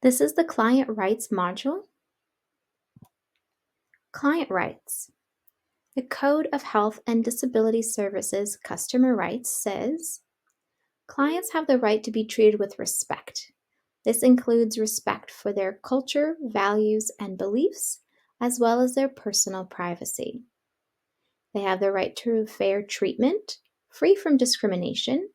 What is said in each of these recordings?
This is the Client Rights module. Client Rights. The Code of Health and Disability Services Customer Rights says, clients have the right to be treated with respect. This includes respect for their culture, values, and beliefs, as well as their personal privacy. They have the right to fair treatment, free from discrimination.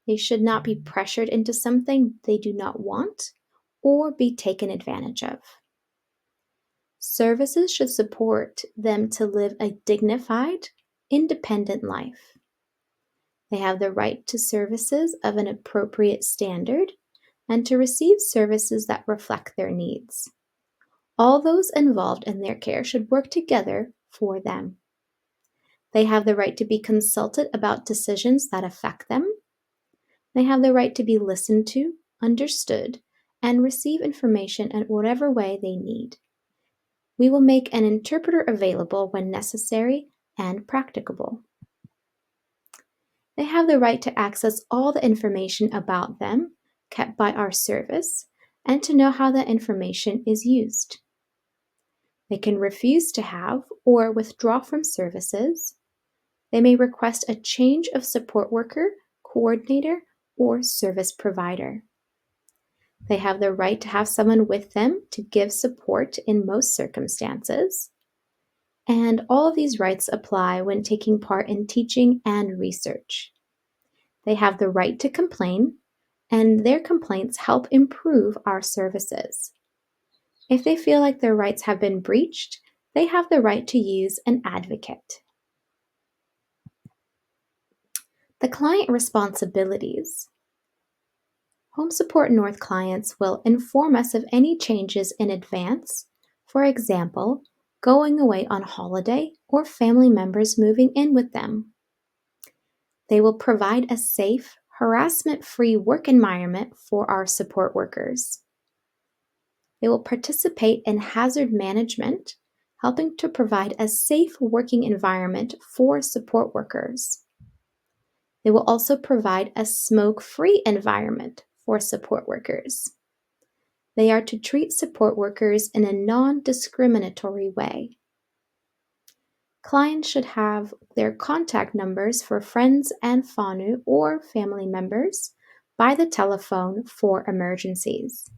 They should not be pressured into something they do not want or be taken advantage of. Services should support them to live a dignified, independent life. They have the right to services of an appropriate standard and to receive services that reflect their needs. All those involved in their care should work together for them. They have the right to be consulted about decisions that affect them. They have the right to be listened to, understood, and receive information in whatever way they need. We will make an interpreter available when necessary and practicable. They have the right to access all the information about them kept by our service and to know how that information is used. They can refuse to have or withdraw from services. They may request a change of support worker, coordinator, or service provider. They have the right to have someone with them to give support in most circumstances. And all of these rights apply when taking part in teaching and research. They have the right to complain, and their complaints help improve our services. If they feel like their rights have been breached, they have the right to use an advocate. The client responsibilities. Home Support North clients will inform us of any changes in advance, for example, going away on holiday or family members moving in with them. They will provide a safe, harassment-free work environment for our support workers. They will participate in hazard management, helping to provide a safe working environment for support workers. They will also provide a smoke-free environment for support workers. They are to treat support workers in a non-discriminatory way. Clients should have their contact numbers for friends and whānau or family members by the telephone for emergencies.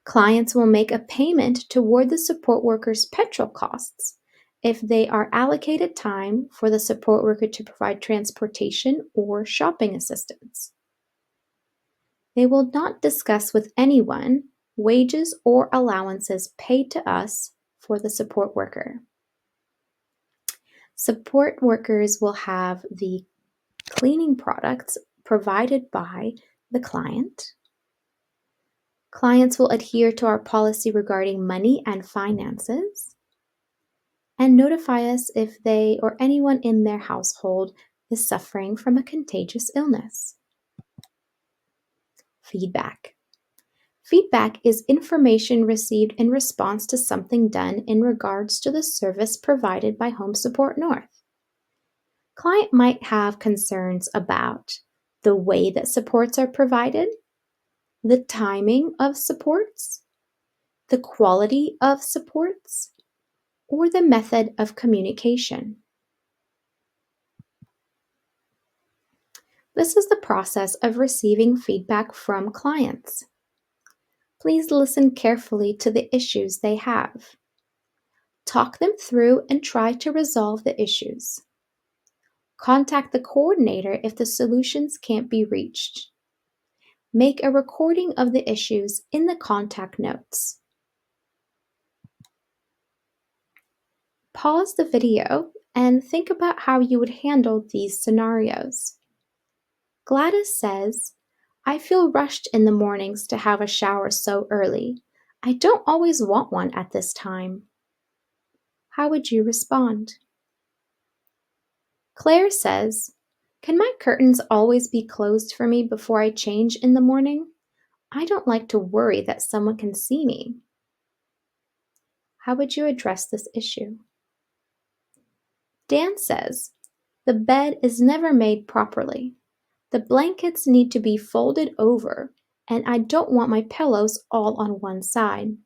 Clients will make a payment toward the support worker's petrol costs if they are allocated time for the support worker to provide transportation or shopping assistance. They will not discuss with anyone wages or allowances paid to us for the support worker. Support workers will have the cleaning products provided by the client. Clients will adhere to our policy regarding money and finances and notify us if they or anyone in their household is suffering from a contagious illness. Feedback. Feedback is information received in response to something done in regards to the service provided by Home Support North. Client might have concerns about the way that supports are provided, the timing of supports, the quality of supports, or the method of communication. This is the process of receiving feedback from clients. Please listen carefully to the issues they have. Talk them through and try to resolve the issues. Contact the coordinator if the solutions can't be reached. Make a recording of the issues in the contact notes. Pause the video and think about how you would handle these scenarios. Gladys says, I feel rushed in the mornings to have a shower so early. I don't always want one at this time. How would you respond? Claire says, can my curtains always be closed for me before I change in the morning? I don't like to worry that someone can see me. How would you address this issue? Dan says, the bed is never made properly. The blankets need to be folded over and I don't want my pillows all on one side.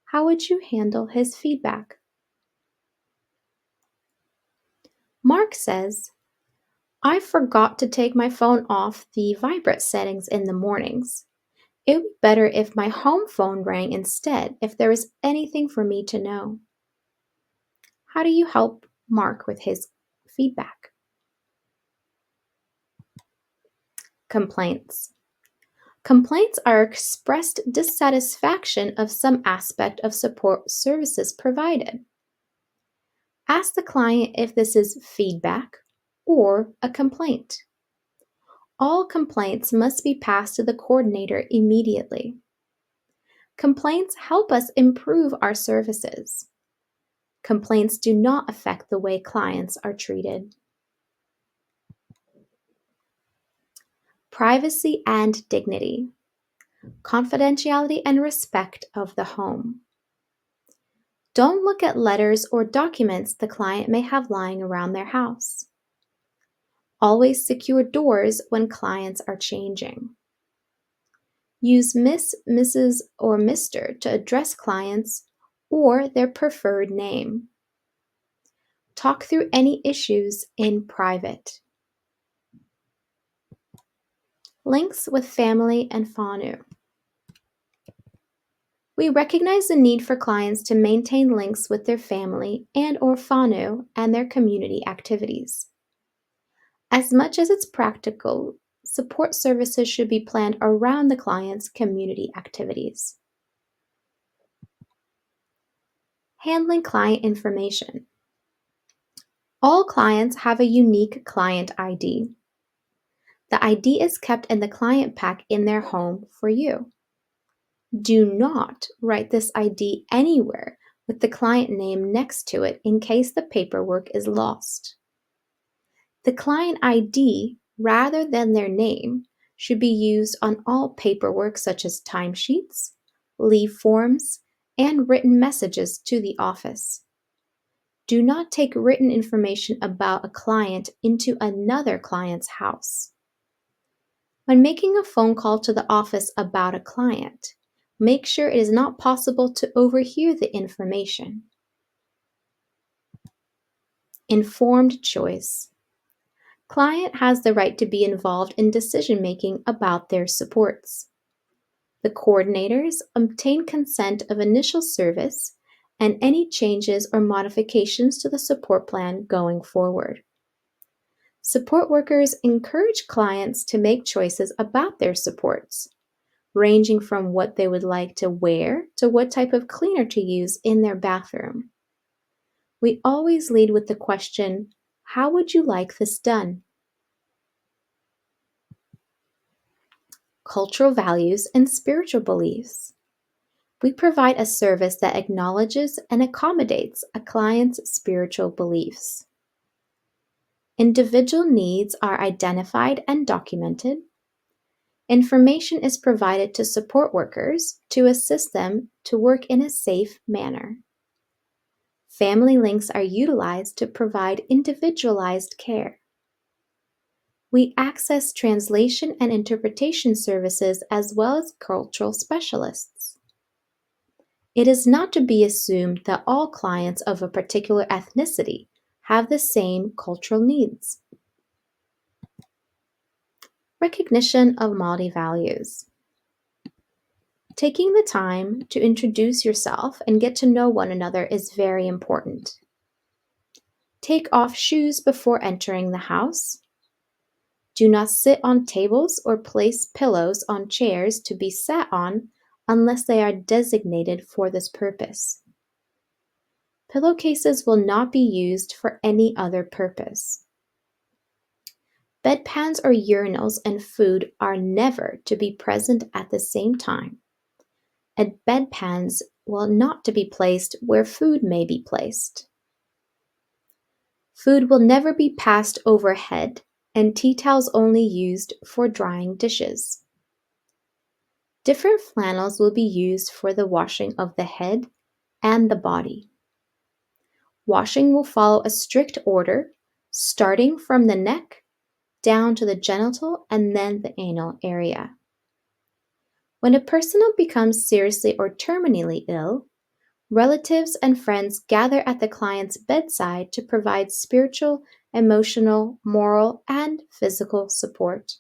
How would you handle his feedback? Mark says, I forgot to take my phone off the vibrate settings in the mornings. It would be better if my home phone rang instead if there was anything for me to know. How do you help Mark with his feedback? Complaints. Complaints are expressed dissatisfaction of some aspect of support services provided. Ask the client if this is feedback or a complaint. All complaints must be passed to the coordinator immediately. Complaints help us improve our services. Complaints do not affect the way clients are treated. Privacy and dignity. Confidentiality and respect of the home. Don't look at letters or documents the client may have lying around their house. Always secure doors when clients are changing. Use Miss, Mrs., or Mr. to address clients or their preferred name. Talk through any issues in private. Links with family and whānau. We recognize the need for clients to maintain links with their family and/or whānau and their community activities. As much as it's practical, support services should be planned around the client's community activities. Handling client information. All clients have a unique client ID. The ID is kept in the client pack in their home for you. Do not write this ID anywhere with the client name next to it in case the paperwork is lost. The client ID, rather than their name, should be used on all paperwork such as timesheets, leave forms, and written messages to the office. Do not take written information about a client into another client's house. When making a phone call to the office about a client, make sure it is not possible to overhear the information. Informed choice. Client has the right to be involved in decision-making about their supports. The coordinators obtain consent of initial service and any changes or modifications to the support plan going forward. Support workers encourage clients to make choices about their supports, ranging from what they would like to wear to what type of cleaner to use in their bathroom. We always lead with the question, how would you like this done? Cultural values and spiritual beliefs. We provide a service that acknowledges and accommodates a client's spiritual beliefs. Individual needs are identified and documented. Information is provided to support workers to assist them to work in a safe manner. Family links are utilized to provide individualized care. We access translation and interpretation services as well as cultural specialists. It is not to be assumed that all clients of a particular ethnicity have the same cultural needs. Recognition of Māori values. Taking the time to introduce yourself and get to know one another is very important. Take off shoes before entering the house. Do not sit on tables or place pillows on chairs to be sat on unless they are designated for this purpose. Pillowcases will not be used for any other purpose. Bedpans or urinals and food are never to be present at the same time, and bedpans will not to be placed where food may be placed. Food will never be passed overhead, and tea towels only used for drying dishes. Different flannels will be used for the washing of the head and the body. Washing will follow a strict order, starting from the neck down to the genital and then the anal area. When a person becomes seriously or terminally ill, relatives and friends gather at the client's bedside to provide spiritual, emotional, moral, and physical support.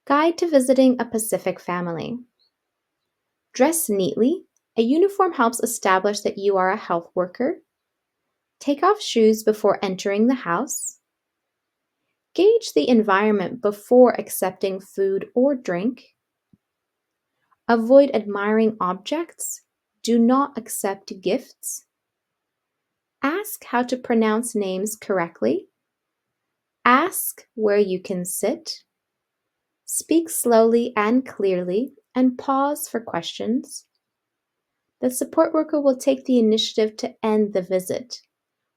Guide to visiting a Pacific family. Dress neatly. A uniform helps establish that you are a health worker. Take off shoes before entering the house. Gauge the environment before accepting food or drink. Avoid admiring objects. Do not accept gifts. Ask how to pronounce names correctly. Ask where you can sit. Speak slowly and clearly and pause for questions. The support worker will take the initiative to end the visit,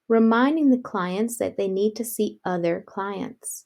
reminding the clients that they need to see other clients.